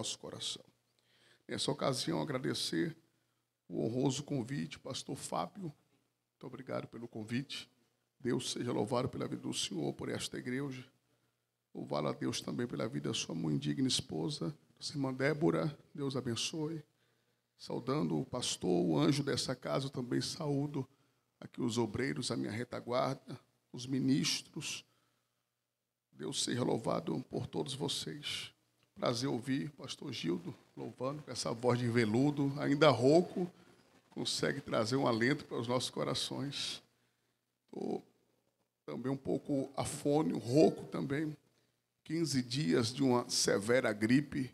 nosso coração. Nessa ocasião, agradecer o honroso convite, pastor Fábio. Muito obrigado pelo convite. Deus seja louvado pela vida do senhor, por esta igreja. Louvado a Deus também pela vida da sua mãe digna esposa, sua irmã Débora. Deus abençoe. Saudando o pastor, o anjo dessa casa, eu também saúdo aqui os obreiros, a minha retaguarda, os ministros. Deus seja louvado por todos vocês. Prazer ouvir pastor Gildo louvando com essa voz de veludo, ainda rouco, consegue trazer um alento para os nossos corações. Estou também um pouco afônio, rouco também. 15 dias de uma severa gripe.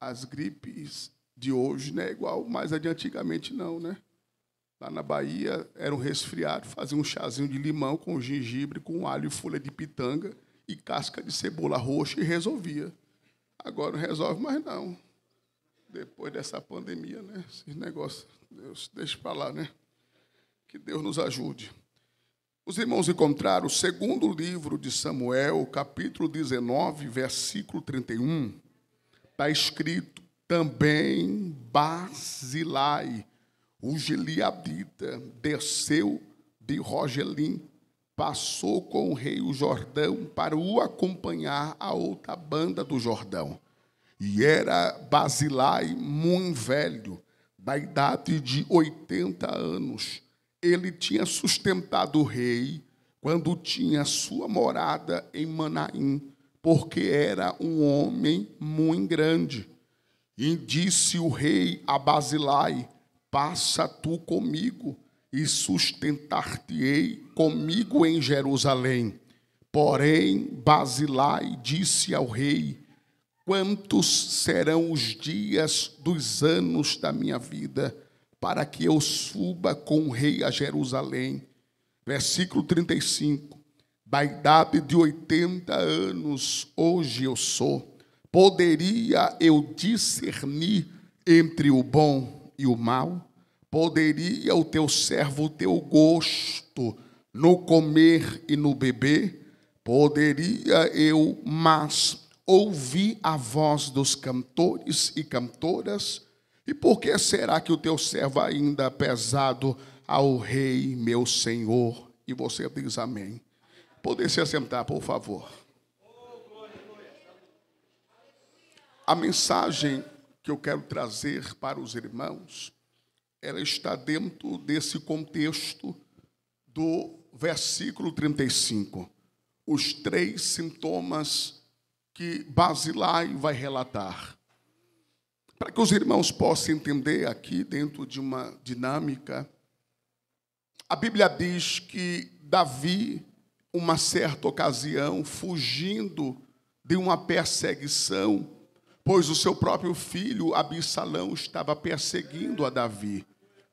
As gripes de hoje não é igual, mas a de antigamente não, né? Lá na Bahia era um resfriado, fazia um chazinho de limão com gengibre, com alho e folha de pitanga e casca de cebola roxa e resolvia. Agora não resolve mais não. Depois dessa pandemia, né? Esses negócios, Deus, deixa para lá, né? Que Deus nos ajude. Os irmãos encontraram o segundo livro de Samuel, capítulo 19, versículo 31. Está escrito: também Barzilai, o gileadita, desceu de Rogelim, passou com o rei o Jordão para o acompanhar a outra banda do Jordão. E era Barzilai muito velho, da idade de 80 anos. Ele tinha sustentado o rei quando tinha sua morada em Manaim, porque era um homem muito grande. E disse o rei a Barzilai: passa tu comigo e sustentar-te-ei comigo em Jerusalém. Porém, Barzilai disse ao rei: quantos serão os dias dos anos da minha vida, para que eu suba com o rei a Jerusalém? Versículo 35. Da idade de 80 anos, hoje eu sou. Poderia eu discernir entre o bom e o mal? Poderia o teu servo ter o gosto no comer e no beber? Poderia eu, mas ouvir a voz dos cantores e cantoras? E por que será que o teu servo ainda é pesado ao rei, meu senhor? E você diz amém. Poder se assentar, por favor. A mensagem que eu quero trazer para os irmãos, ela está dentro desse contexto do versículo 35. Os 3 sintomas que Barzilai vai relatar. Para que os irmãos possam entender aqui, dentro de uma dinâmica, a Bíblia diz que Davi, uma certa ocasião, fugindo de uma perseguição, pois o seu próprio filho, Absalão, estava perseguindo a Davi,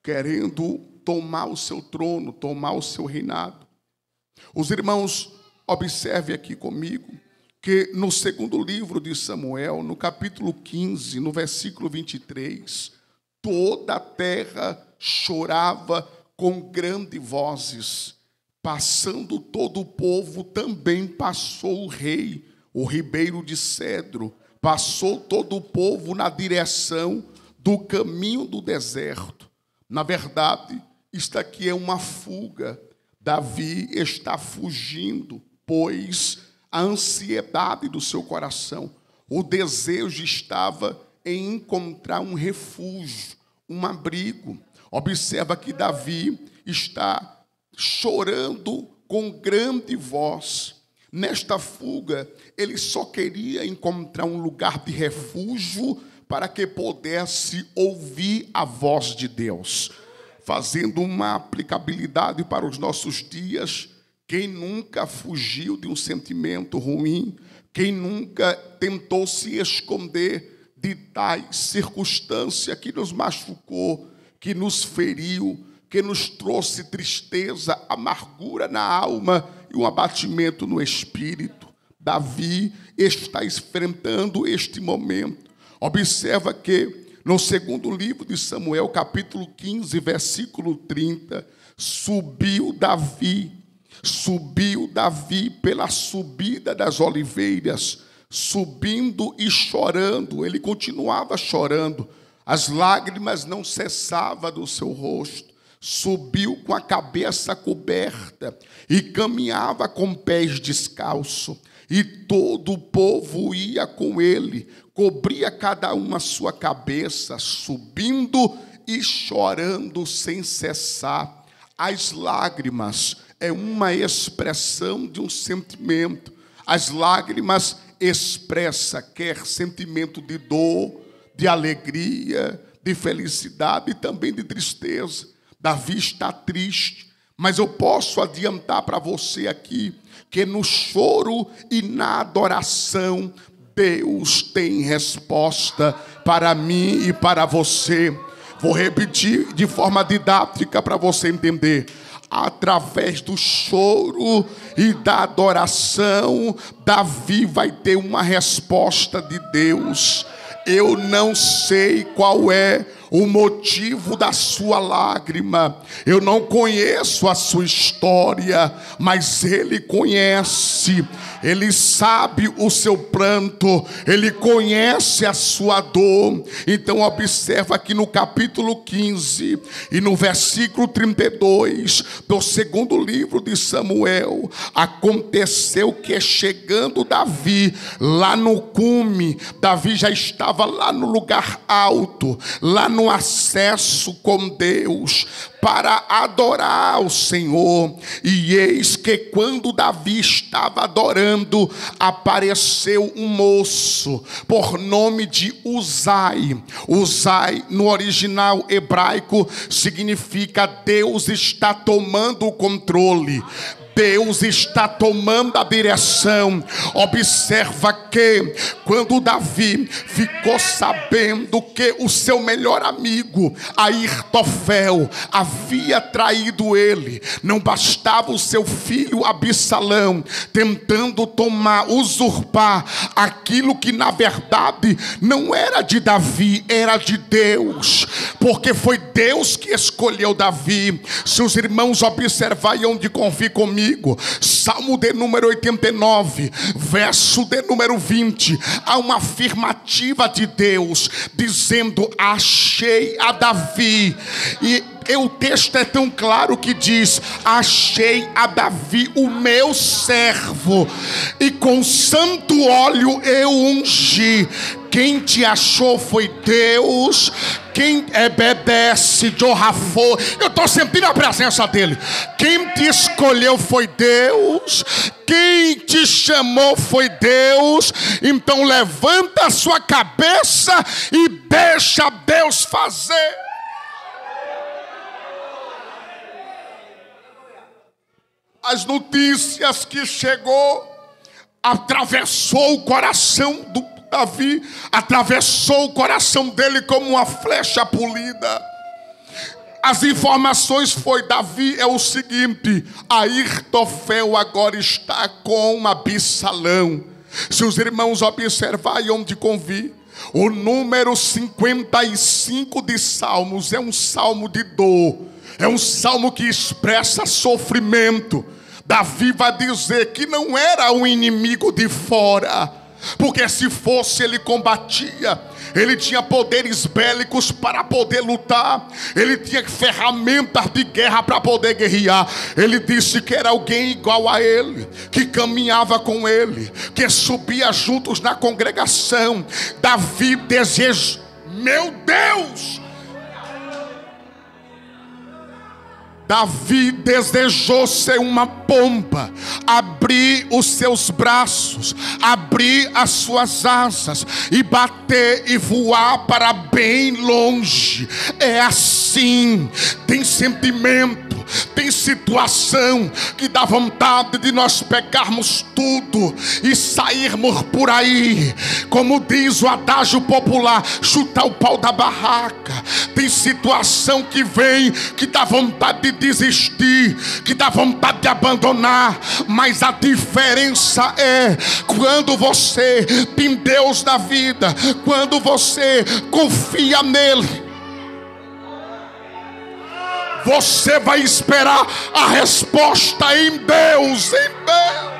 querendo tomar o seu trono, tomar o seu reinado. Os irmãos, observem aqui comigo, que no segundo livro de Samuel, no capítulo 15, no versículo 23, toda a terra chorava com grandes vozes. Passando todo o povo, também passou o rei, o ribeiro de cedro. Passou todo o povo na direção do caminho do deserto. Na verdade, isto aqui é uma fuga. Davi está fugindo, pois a ansiedade do seu coração, o desejo estava em encontrar um refúgio, um abrigo. Observa que Davi está chorando com grande voz. Nesta fuga, ele só queria encontrar um lugar de refúgio para que pudesse ouvir a voz de Deus. Fazendo uma aplicabilidade para os nossos dias, quem nunca fugiu de um sentimento ruim, quem nunca tentou se esconder de tais circunstância que nos machucou, que nos feriu, que nos trouxe tristeza, amargura na alma e um abatimento no espírito. Davi está enfrentando este momento. Observa que no segundo livro de Samuel, capítulo 15, versículo 30, subiu Davi pela subida das oliveiras, subindo e chorando. Ele continuava chorando, as lágrimas não cessavam do seu rosto. Subiu com a cabeça coberta e caminhava com pés descalços. E todo o povo ia com ele, cobria cada um a sua cabeça, subindo e chorando sem cessar. As lágrimas é uma expressão de um sentimento. As lágrimas expressam quer sentimento de dor, de alegria, de felicidade e também de tristeza. Davi está triste, mas eu posso adiantar para você aqui que no choro e na adoração Deus tem resposta para mim e para você. Vou repetir de forma didática para você entender. Através do choro e da adoração, Davi vai ter uma resposta de Deus. Eu não sei qual é o motivo da sua lágrima, eu não conheço a sua história, mas Ele conhece, Ele sabe o seu pranto, Ele conhece a sua dor. Então observa aqui no capítulo 15 e no versículo 32 do segundo livro de Samuel. Aconteceu que chegando Davi lá no cume, Davi já estava lá no lugar alto, lá no acesso com Deus, para adorar o Senhor. E eis que quando Davi estava adorando, apareceu um moço por nome de Uzai. Uzai no original hebraico significa Deus está tomando o controle, Deus está tomando a direção. Observa que quando Davi ficou sabendo que o seu melhor amigo Airtofel havia traído ele, não bastava o seu filho Absalão tentando usurpar aquilo que na verdade não era de Davi, era de Deus, porque foi Deus que escolheu Davi. Se os irmãos observarem onde convir comigo, Salmo de número 89, verso de número 20, há uma afirmativa de Deus dizendo: achei a Davi. E o texto é tão claro que diz: achei a Davi o meu servo, e com santo óleo eu ungi. Quem te achou foi Deus. Quem obedece de Rafô, eu estou sentindo a presença dele. Quem te escolheu foi Deus. Quem te chamou foi Deus. Então levanta a sua cabeça e deixa Deus fazer. As notícias que chegou atravessou o coração do Davi, atravessou o coração dele como uma flecha polida. As informações foi: Davi é o seguinte, Airtofel agora está com Absalão. Se os irmãos observarem onde convir, o número 55 de Salmos é um salmo de dor, é um salmo que expressa sofrimento. Davi vai dizer que não era um inimigo de fora, porque se fosse ele combatia, ele tinha poderes bélicos para poder lutar, ele tinha ferramentas de guerra para poder guerrear. Ele disse que era alguém igual a ele, que caminhava com ele, que subia juntos na congregação. Davi deseja, meu Deus, Davi desejou ser uma pomba, abrir os seus braços, abrir as suas asas e bater e voar para bem longe. É assim, tem sentimento, tem situação que dá vontade de nós pegarmos tudo e sairmos por aí, como diz o adágio popular, chutar o pau da barraca. Tem situação que vem que dá vontade de desistir, que dá vontade de abandonar, mas a diferença é quando você tem Deus na vida, quando você confia nele, você vai esperar a resposta em Deus, em Deus.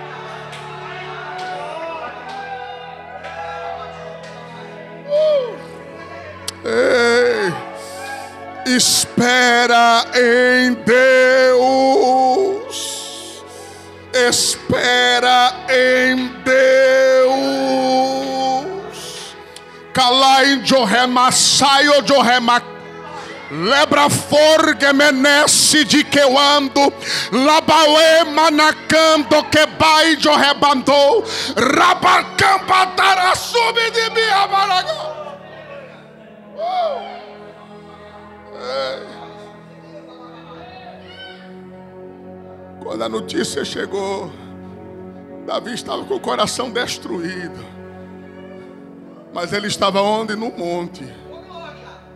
Ei, espera em Deus. Espera em Deus. Calai Johema, saio Johema. Lebra forge menesse de que eu ando, labaue manacando que baijo rebandou, rabacamba tarassume de minha baragão. Quando a notícia chegou, Davi estava com o coração destruído, mas ele estava onde? No monte.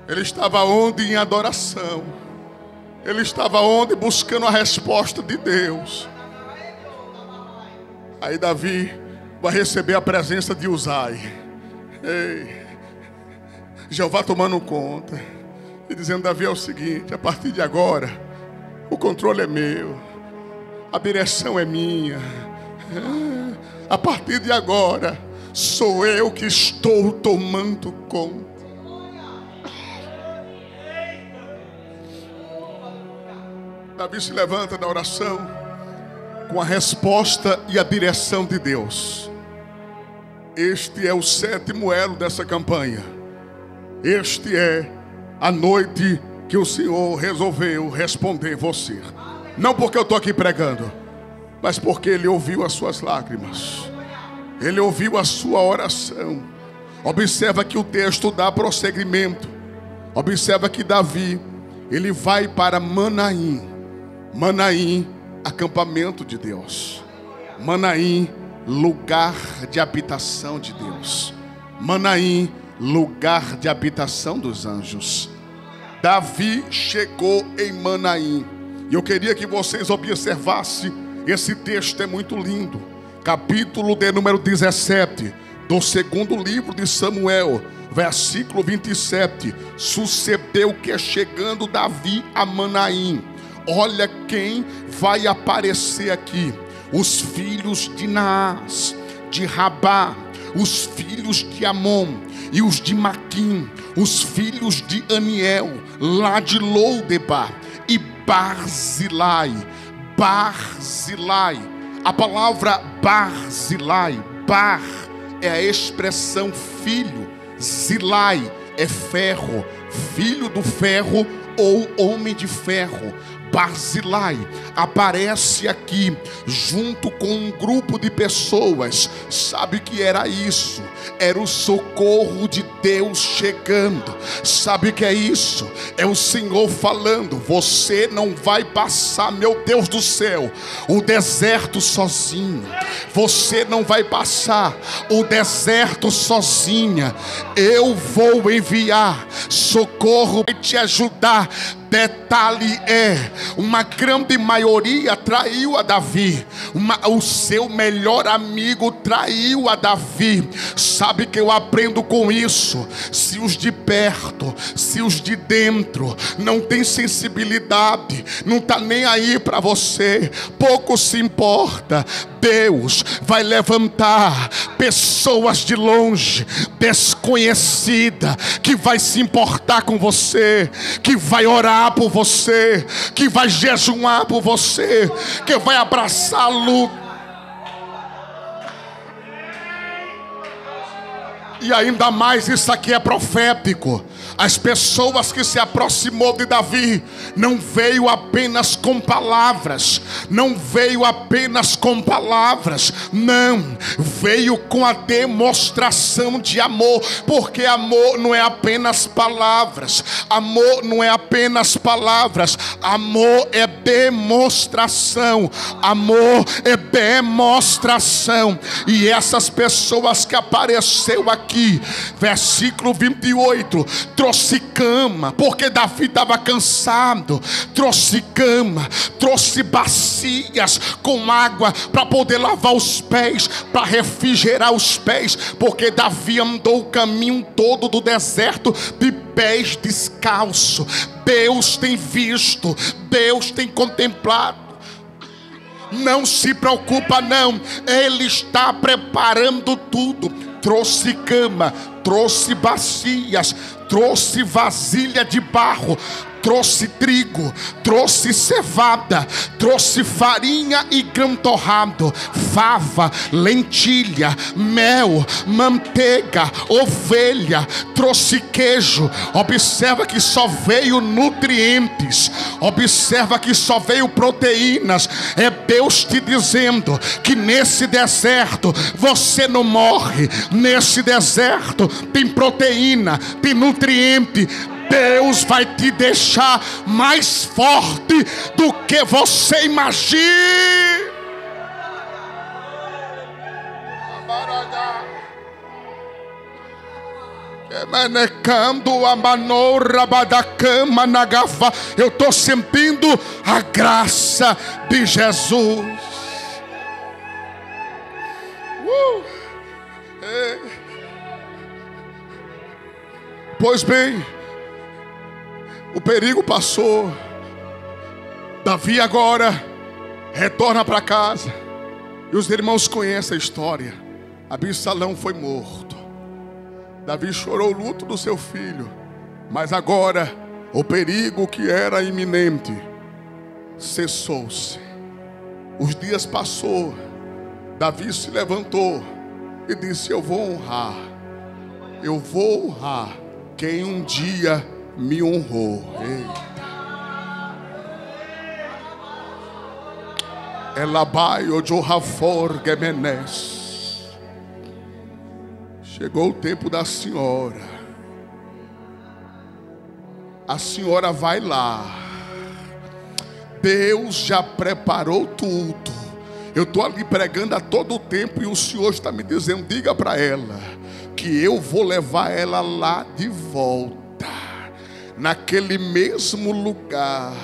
Ele estava onde? Em adoração. Ele estava onde? Buscando a resposta de Deus. Aí Davi vai receber a presença de Uzai. Ei, Jeová tomando conta e dizendo: Davi, é o seguinte, a partir de agora o controle é meu, a direção é minha. A partir de agora sou eu que estou tomando conta. Davi se levanta da oração com a resposta e a direção de Deus. Este é o 7º elo dessa campanha. Este é a noite que o Senhor resolveu responder você. Não porque eu estou aqui pregando, mas porque Ele ouviu as suas lágrimas. Ele ouviu a sua oração. Observa que o texto dá prosseguimento. Observa que Davi, ele vai para Manaim. Manaim, acampamento de Deus. Manaim, lugar de habitação de Deus. Manaim, lugar de habitação dos anjos. Davi chegou em Manaim. E eu queria que vocês observassem. Esse texto é muito lindo. Capítulo de número 17 do 2º livro de Samuel, versículo 27. Sucedeu que, chegando Davi a Manaim, olha quem vai aparecer aqui: os filhos de Naás, de Rabá, os filhos de Amon e os de Maquim, os filhos de Aniel, lá de Lodebar, e Barzilai. Barzilai, a palavra Barzilai, Bar é a expressão filho, Zilai é ferro, filho do ferro ou homem de ferro. Barzilai aparece aqui junto com um grupo de pessoas. Sabe o que era isso? Era o socorro de Deus chegando. Sabe o que é isso? É o Senhor falando: você não vai passar, meu Deus do céu, o deserto sozinho. Você não vai passar o deserto sozinha. Eu vou enviar socorro para te ajudar. Detalhe é, uma grande maioria traiu a Davi. O seu melhor amigo traiu a Davi. Sabe que eu aprendo com isso? Se os de perto, se os de dentro não tem sensibilidade, não está nem aí para você, pouco se importa. Deus vai levantar pessoas de longe, desconhecida, que vai se importar com você, que vai orar por você, que vai jejuar por você, que vai abraçar a luta. E ainda mais, isso aqui é profético. As pessoas que se aproximou de Davi não veio apenas com palavras, não veio apenas com palavras, não, veio com a demonstração de amor, porque amor não é apenas palavras, amor não é apenas palavras, amor é demonstração, amor é demonstração. E essas pessoas que apareceu aqui, versículo 28, trouxe cama, porque Davi estava cansado, trouxe cama, trouxe bacias com água para poder lavar os pés, para refrigerar os pés, porque Davi andou o caminho todo do deserto de pés descalço. Deus tem visto, Deus tem contemplado. Não se preocupa não, Ele está preparando tudo. trouxe cama, trouxe bacias, trouxe vasilha de barro, trouxe trigo, trouxe cevada, trouxe farinha e grão torrado, fava, lentilha, mel, manteiga, ovelha, trouxe queijo. Observa que só veio nutrientes, observa que só veio proteínas. É Deus te dizendo que nesse deserto você não morre. Nesse deserto tem proteína, tem nutriente. Deus vai te deixar mais forte do que você imagina. Eu estou sentindo a graça de Jesus. Pois bem, o perigo passou. Davi agora retorna para casa. E os irmãos conhecem a história. Absalão foi morto. Davi chorou o luto do seu filho. Mas agora o perigo que era iminente cessou-se. Os dias passou. Davi se levantou e disse: eu vou honrar quem um dia me honrou. Chegou o tempo da senhora. A senhora vai lá. Deus já preparou tudo. Eu estou ali pregando a todo tempo e o Senhor está me dizendo: diga para ela que eu vou levar ela lá de volta, naquele mesmo lugar.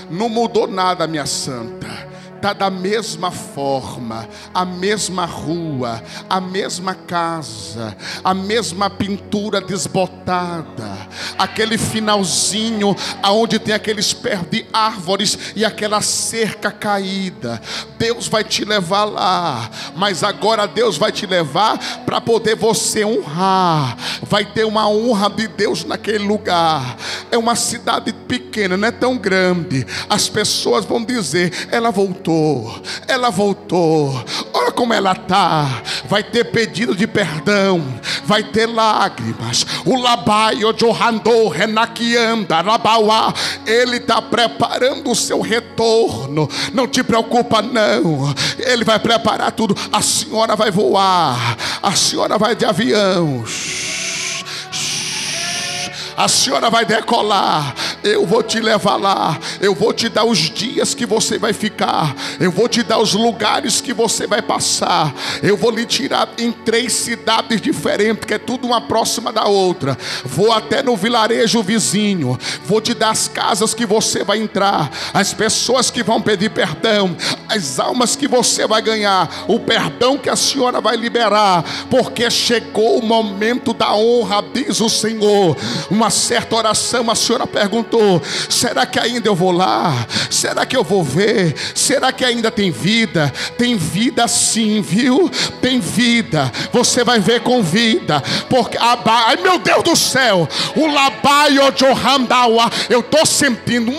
Não mudou nada, minha santa. Está da mesma forma, a mesma rua, a mesma casa, a mesma pintura desbotada, aquele finalzinho aonde tem aqueles pés de árvores e aquela cerca caída. Deus vai te levar lá, mas agora Deus vai te levar para poder você honrar. Vai ter uma honra de Deus naquele lugar. É uma cidade pequena, não é tão grande. As pessoas vão dizer: ela voltou, olha como ela está. Vai ter pedido de perdão, vai ter lágrimas. O Labaio Johando Renaquianda Rabauá, ele está preparando o seu retorno. Não te preocupa não, ele vai preparar tudo. A senhora vai voar, a senhora vai de avião, a senhora vai decolar. Eu vou te levar lá. Eu vou te dar os dias que você vai ficar. Eu vou te dar os lugares que você vai passar. Eu vou lhe tirar em 3 cidades diferentes, que é tudo uma próxima da outra. Vou até no vilarejo vizinho. Vou te dar as casas que você vai entrar, as pessoas que vão pedir perdão, as almas que você vai ganhar, o perdão que a senhora vai liberar, porque chegou o momento da honra, diz o Senhor. Uma certa oração, a senhora perguntou: será que ainda eu vou lá? Será que eu vou ver? Será que ainda tem vida? Tem vida sim, viu? Tem vida. Você vai ver com vida. Porque, ai meu Deus do céu, o Labaio Johandawa, eu estou sentindo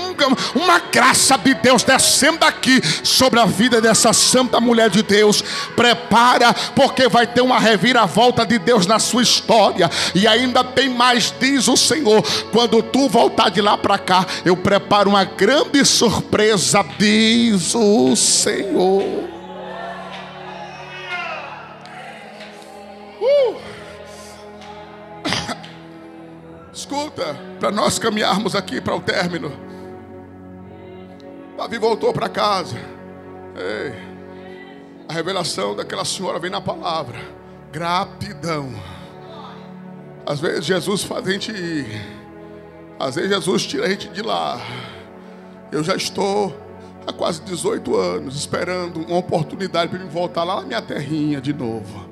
uma graça de Deus descendo aqui sobre a vida dessa santa mulher de Deus. Prepara, porque vai ter uma reviravolta de Deus na sua história. E ainda tem mais, diz o Senhor: quando tu voltar de lá para cá, eu preparo uma grande surpresa, diz o Senhor. Escuta, para nós caminharmos aqui para o término. Davi voltou para casa. Ei, a revelação daquela senhora vem na palavra: gratidão. Às vezes Jesus faz a gente ir, às vezes Jesus tira a gente de lá. Eu já estou há quase 18 anos esperando uma oportunidade para me voltar lá na minha terrinha de novo.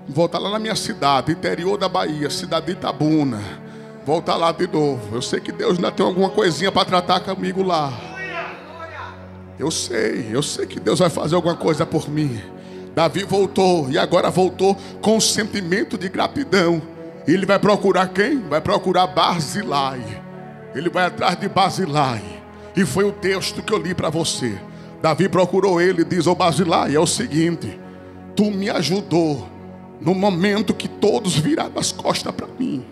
Voltar lá na minha cidade, interior da Bahia, cidade de Itabuna. Voltar lá de novo. Eu sei que Deus ainda tem alguma coisinha para tratar comigo lá. Eu sei que Deus vai fazer alguma coisa por mim. Davi voltou, e agora voltou com um sentimento de gratidão. Ele vai procurar quem? Vai procurar Barzilai. Ele vai atrás de Barzilai. E foi o texto que eu li para você. Davi procurou ele e diz: ô Barzilai, é o seguinte: tu me ajudou no momento que todos viraram as costas para mim.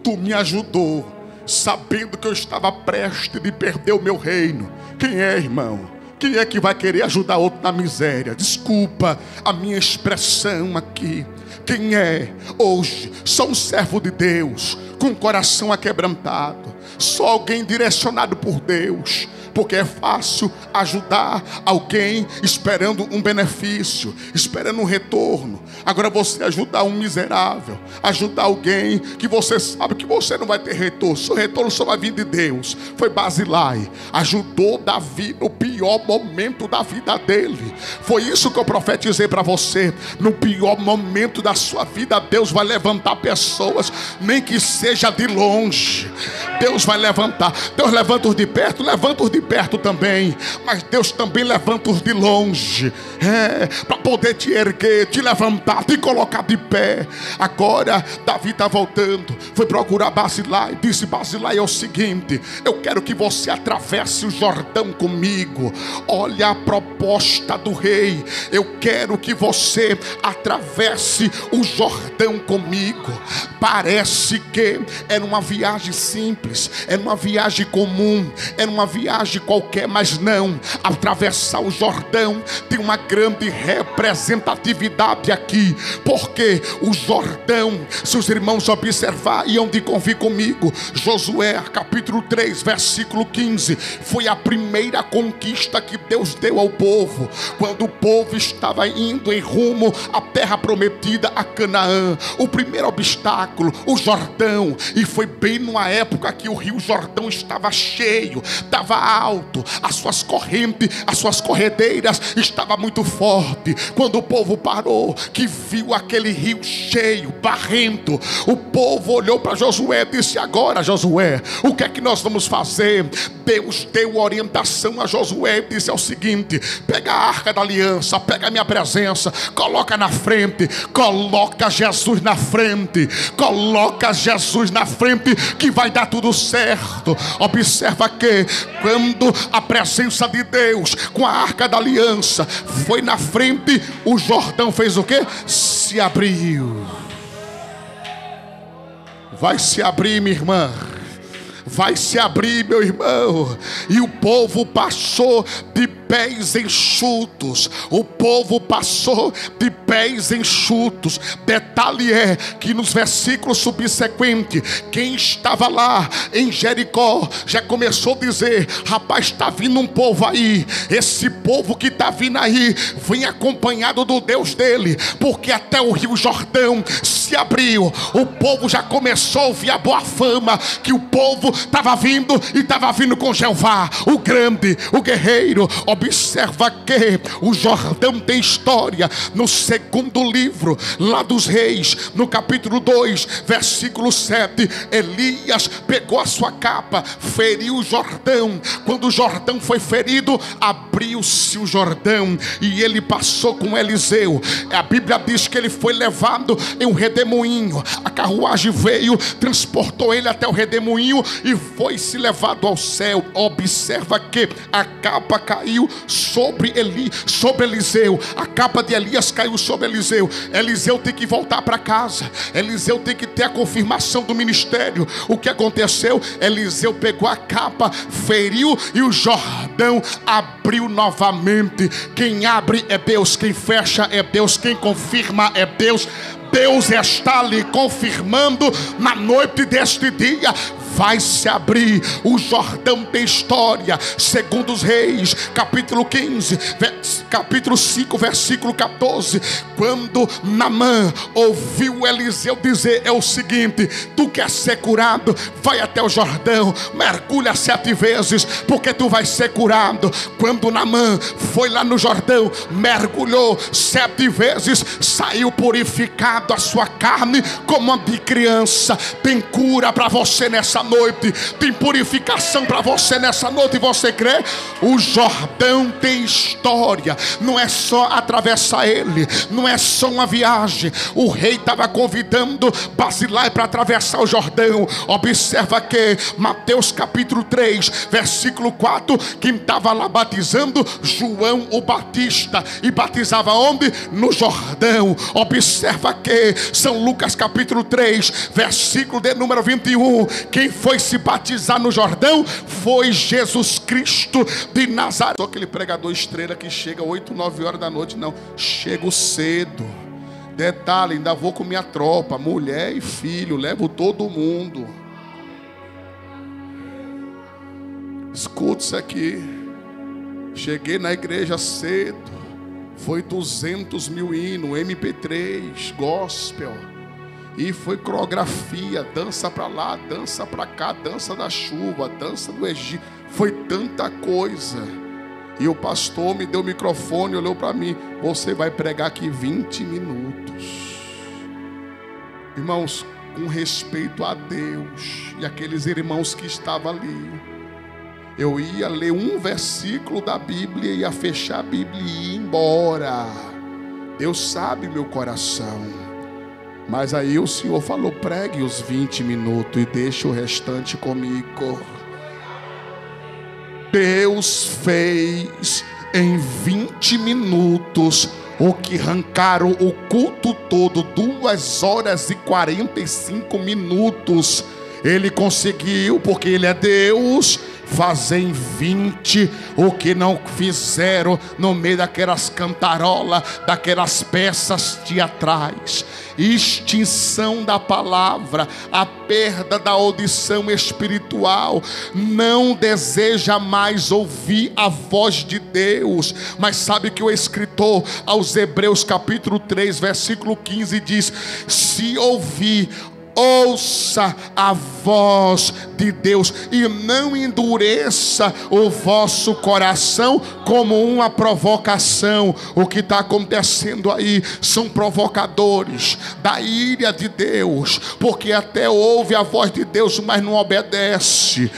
Tu me ajudou sabendo que eu estava prestes de perder o meu reino. Quem é, irmão? Quem é que vai querer ajudar outro na miséria? Desculpa a minha expressão aqui. Quem é hoje? Só um servo de Deus, com o coração aquebrantado. Só alguém direcionado por Deus. Porque é fácil ajudar alguém esperando um benefício, esperando um retorno. Agora você ajudar um miserável, ajudar alguém que você sabe que você não vai ter retorno. Seu retorno só vai vir de Deus. Foi Barzilai, ajudou Davi no pior momento da vida dele. Foi isso que eu profetizei para você. No pior momento da sua vida, Deus vai levantar pessoas, nem que seja de longe. Deus vai levantar. Deus levanta os de perto, levanta os de perto também, mas Deus também levanta os de longe, para poder te erguer, te levantar, te colocar de pé. Agora Davi está voltando, foi procurar Barzilai, disse: Barzilai, é o seguinte, eu quero que você atravesse o Jordão comigo. Olha a proposta do rei: eu quero que você atravesse o Jordão comigo. Parece que era uma viagem simples, era uma viagem comum, era uma viagem qualquer, mas não. Atravessar o Jordão tem uma grande representatividade aqui, porque o Jordão, se os irmãos observar, iam de convir comigo, Josué capítulo 3 versículo 15, foi a primeira conquista que Deus deu ao povo, quando o povo estava indo em rumo à terra prometida, a Canaã. O primeiro obstáculo, o Jordão, e foi bem numa época que o rio Jordão estava cheio, estava alto, as suas correntes, as suas corredeiras estavam muito fortes. Quando o povo parou, que viu aquele rio cheio, barrento, o povo olhou para Josué e disse: agora, Josué, o que é que nós vamos fazer? Deus deu orientação a Josué e disse: é o seguinte, pega a arca da aliança, pega a minha presença, coloca na frente, coloca Jesus na frente, coloca Jesus na frente, que vai dar tudo certo. Observa que quando a presença de Deus com a arca da aliança foi na frente, o Jordão fez o quê? Se abriu. Vai se abrir, minha irmã. Vai se abrir, meu irmão. E o povo passou de pés enxutos. O povo passou de pés enxutos. Detalhe é que nos versículos subsequentes, quem estava lá em Jericó já começou a dizer: rapaz, está vindo um povo aí. Esse povo que está vindo aí vem acompanhado do Deus dele, porque até o rio Jordão se abriu. O povo já começou a ouvir a boa fama, que o povo estava vindo, e estava vindo com Jeová, o grande, o guerreiro. Observa que o Jordão tem história. No segundo livro lá dos Reis, no capítulo 2 versículo 7, Elias pegou a sua capa, feriu o Jordão. Quando o Jordão foi ferido, abriu-se o Jordão e ele passou com Eliseu. A Bíblia diz que ele foi levado em um redemoinho. A carruagem veio, transportou ele até o redemoinho e foi-se levado ao céu. Observa que a capa caiu sobre Eliseu. A capa de Elias caiu sobre Eliseu. Eliseu tem que voltar para casa. Eliseu tem que ter a confirmação do ministério. O que aconteceu? Eliseu pegou a capa, feriu e o Jordão abriu novamente. Quem abre é Deus, quem fecha é Deus, quem confirma é Deus. Deus está lhe confirmando na noite deste dia. Vai se abrir. O Jordão tem história. Segundo os Reis, capítulo 15, capítulo 5, versículo 14. Quando Naamã ouviu Eliseu dizer: é o seguinte, tu quer ser curado? Vai até o Jordão, mergulha 7 vezes, porque tu vai ser curado. Quando Naamã foi lá no Jordão, mergulhou 7 vezes, saiu purificado. tornado a sua carne como a de criança. Tem cura para você nessa noite, tem purificação para você nessa noite. Você crê? O Jordão tem história, não é só atravessar ele, não é só uma viagem. O rei estava convidando Basilai para atravessar o Jordão. Observa que Mateus capítulo 3 versículo 4, quem estava lá batizando? João o Batista. E batizava onde? No Jordão. Observa que São Lucas capítulo 3 versículo de número 21, quem foi se batizar no Jordão foi Jesus Cristo de Nazaré. Só aquele pregador estrela que chega 8, 9 horas da noite, não, chego cedo. Detalhe, ainda vou com minha tropa, mulher e filho, levo todo mundo. Escuta isso aqui. Cheguei na igreja cedo, foi 200 mil hinos, MP3, gospel, e foi coreografia, dança para lá, dança para cá, dança da chuva, dança do Egito, foi tanta coisa. E o pastor me deu o microfone, olhou para mim: você vai pregar aqui 20 minutos. Irmãos, com respeito a Deus e aqueles irmãos que estavam ali, eu ia ler um versículo da Bíblia, ia fechar a Bíblia e ir embora. Deus sabe meu coração. Mas aí o Senhor falou: pregue os 20 minutos e deixe o restante comigo. Deus fez em 20 minutos o que arrancaram o culto todo, 2 horas e 45 minutos. Ele conseguiu, porque Ele é Deus, fazer em 20 o que não fizeram no meio daquelas cantarolas, daquelas peças teatrais. Extinção da palavra, a perda da audição espiritual. Não deseja mais ouvir a voz de Deus. Mas sabe que o escritor aos Hebreus capítulo 3 versículo 15 diz: se ouvir, ouça a voz de Deus e não endureça o vosso coração como uma provocação. O que está acontecendo aí são provocadores da ira de Deus, porque até ouve a voz de Deus, mas não obedece.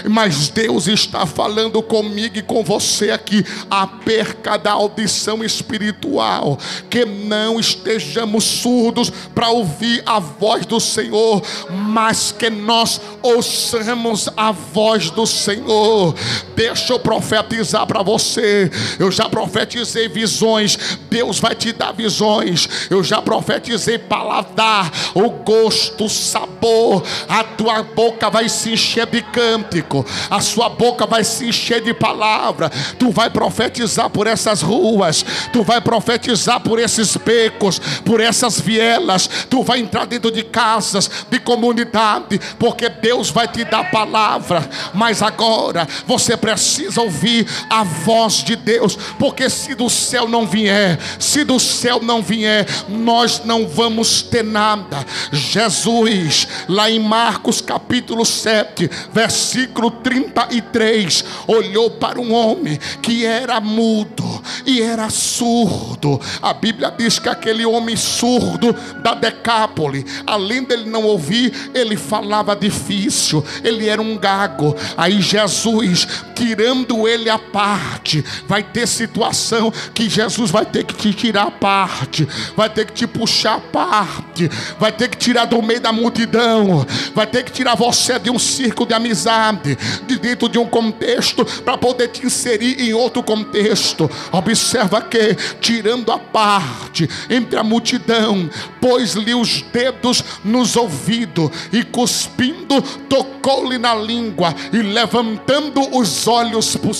Mas Deus está falando comigo e com você aqui: a perca da audição espiritual, que não estejamos surdos para ouvir a voz do Senhor, mas que nós ouçamos a voz do Senhor. Deixa eu profetizar para você. Eu já profetizei visões, Deus vai te dar visões. Eu já profetizei paladar, o gosto, o sabor. A tua boca vai se encher de cântico, a sua boca vai se encher de palavra. Tu vai profetizar por essas ruas, tu vai profetizar por esses becos, por essas vielas. Tu vai entrar dentro de casas, de comunidade, porque Deus vai te dar palavra. Mas agora você precisa ouvir a voz de Deus, porque se do céu não vier, se do céu não vier, nós não vamos ter nada. Jesus, lá em Marcos capítulo 7 versículo 33, olhou para um homem que era mudo e era surdo. A Bíblia diz que aquele homem surdo da Decápole, além dele não ouvir, ele falava difícil, ele era um gago. Aí Jesus, tirando ele à parte, vai ter situação que Jesus vai ter que te tirar à parte, vai ter que te puxar à parte, vai ter que tirar do meio da multidão, vai ter que tirar você de um círculo de amizade, de dentro de um contexto, para poder te inserir em outro contexto. Observa que, tirando a parte entre a multidão, pôs-lhe os dedos nos ouvidos e, cuspindo, tocou-lhe na língua, e levantando os olhos para o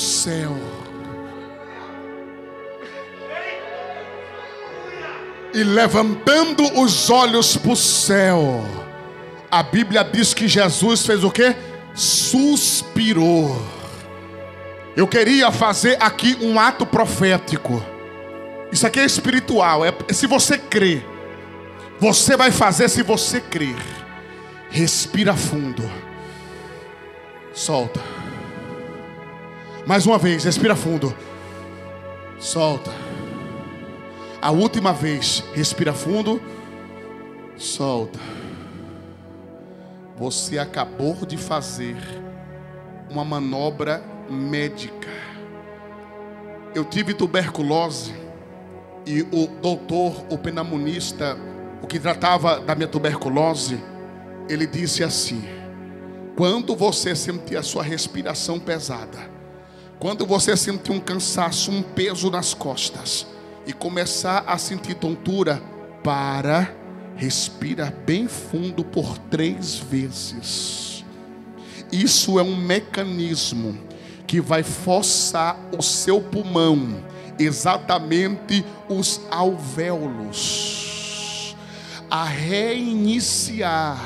céu, a Bíblia diz que Jesus fez o quê? Suspirou. Eu queria fazer aqui um ato profético. Isso aqui é espiritual. Se você crê, você vai fazer. Se você crer, respira fundo, solta. Mais uma vez, respira fundo, solta. A última vez, respira fundo, Solta. Você acabou de fazer uma manobra médica. Eu tive tuberculose e o doutor, o pneumonista, o que tratava da minha tuberculose, ele disse assim: quando você sentir a sua respiração pesada, quando você sentir um cansaço, um peso nas costas e começar a sentir tontura, respira bem fundo por 3 vezes. Isso é um mecanismo que vai forçar o seu pulmão, exatamente os alvéolos, a reiniciar.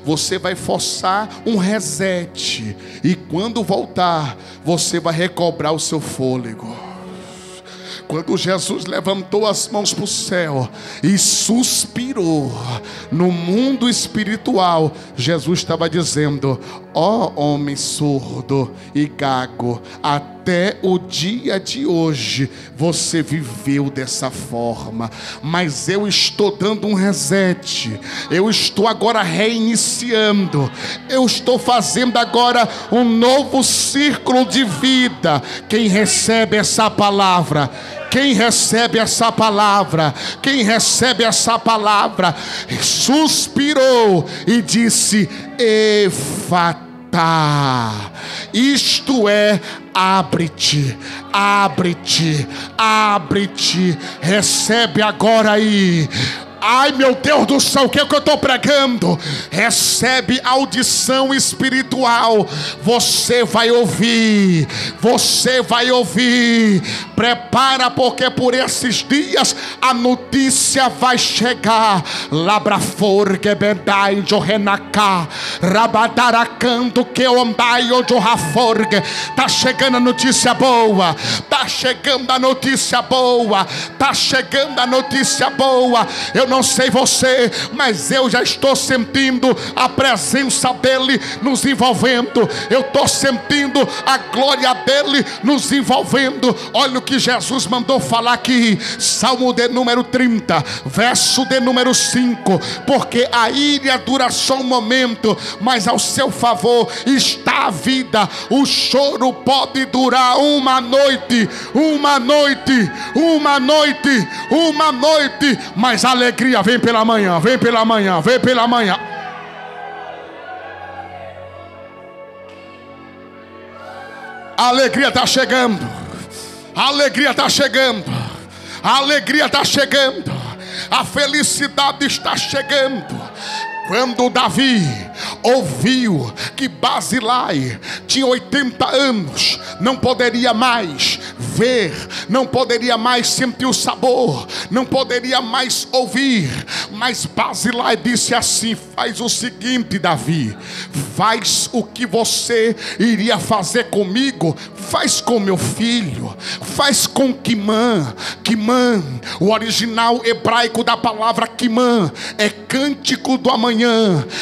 Você vai forçar um reset, e quando voltar, você vai recobrar o seu fôlego. Quando Jesus levantou as mãos para o céu e suspirou, no mundo espiritual, Jesus estava dizendo: ó homem surdo e gago, até o dia de hoje você viveu dessa forma, mas eu estou dando um reset, eu estou agora reiniciando, eu estou fazendo agora um novo círculo de vida. Quem recebe essa palavra? Quem recebe essa palavra? Quem recebe essa palavra? Suspirou e disse: Efatá. Isto é, abre-te, abre-te, abre-te. Recebe agora aí. Ai, meu Deus do céu, o que é que eu estou pregando? Recebe audição espiritual. Você vai ouvir. Você vai ouvir. Prepara, porque por esses dias a notícia vai chegar. Labraforge bedai jorenacá, rabadaracando que ondai o joraforge. Tá chegando a notícia boa. Tá chegando a notícia boa. Tá chegando a notícia boa. Eu não sei você, mas eu já estou sentindo a presença dele nos envolvendo. Eu estou sentindo a glória dele nos envolvendo. Olha o que Jesus mandou falar aqui, Salmo de número 30, verso de número 5. Porque a ira dura só um momento, mas ao seu favor está a vida. O choro pode durar uma noite, uma noite, uma noite, uma noite, mas a alegria vem pela manhã, vem pela manhã, vem pela manhã. A alegria está chegando, a alegria está chegando, a alegria está chegando, a felicidade está chegando. Quando Davi ouviu que Barzilai tinha 80 anos, não poderia mais ver, não poderia mais sentir o sabor, não poderia mais ouvir, mas Barzilai disse assim: faz o seguinte, Davi, faz o que você iria fazer comigo, faz com meu filho, faz com Quimã. Quimã, o original hebraico da palavra Quimã é cântico do amanhã,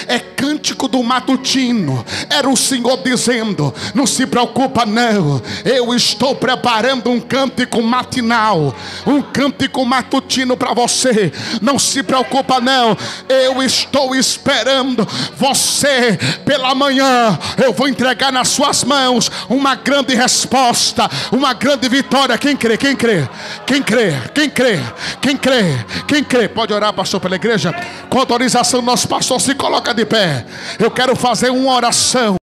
é cântico do matutino. Era o Senhor dizendo: não se preocupa não, eu estou preparando um cântico matinal, um cântico matutino para você. Não se preocupa não, eu estou esperando você. Pela manhã eu vou entregar nas suas mãos uma grande resposta, uma grande vitória. Quem crê? Quem crê? Quem crê? Quem crê? Quem crê? Quem crê? Pode orar, pastor, pela igreja. Com autorização do nosso pastor, se coloca de pé. Eu quero fazer uma oração.